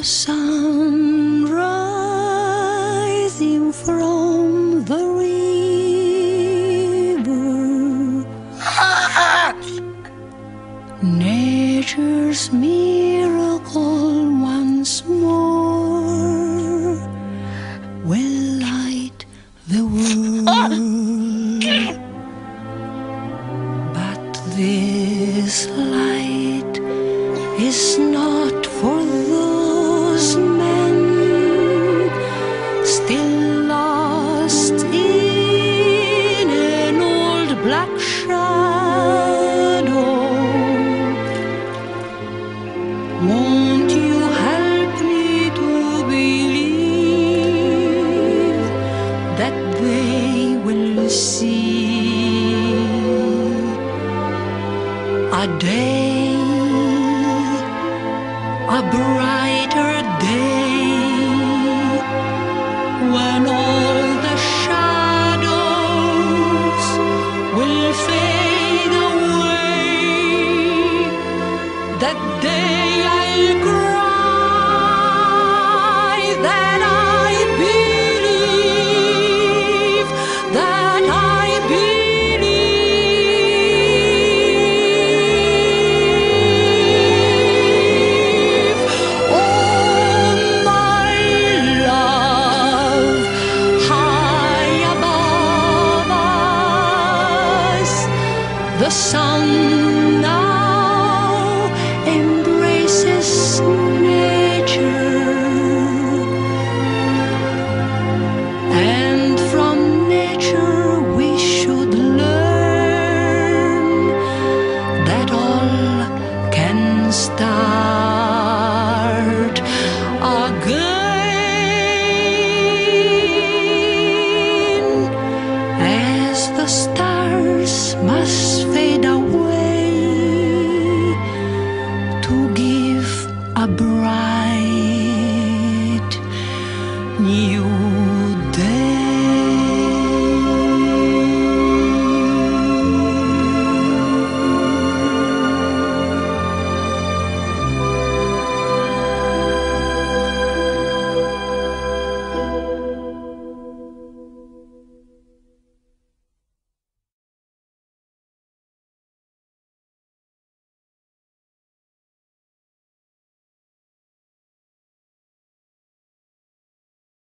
sun rising from the river, nature's miracle once more will light the world. But this light is not for those men still lost in an old black shadow. Won't you help me to believe that they will see a day, a brighter day, when all the shadows will fade away? That day I'll cry that I believe, that I believe. Oh, my love, high above us, the sun now embraces nature, and from nature we should learn that all can start again, as the stars must fade away to give a bright new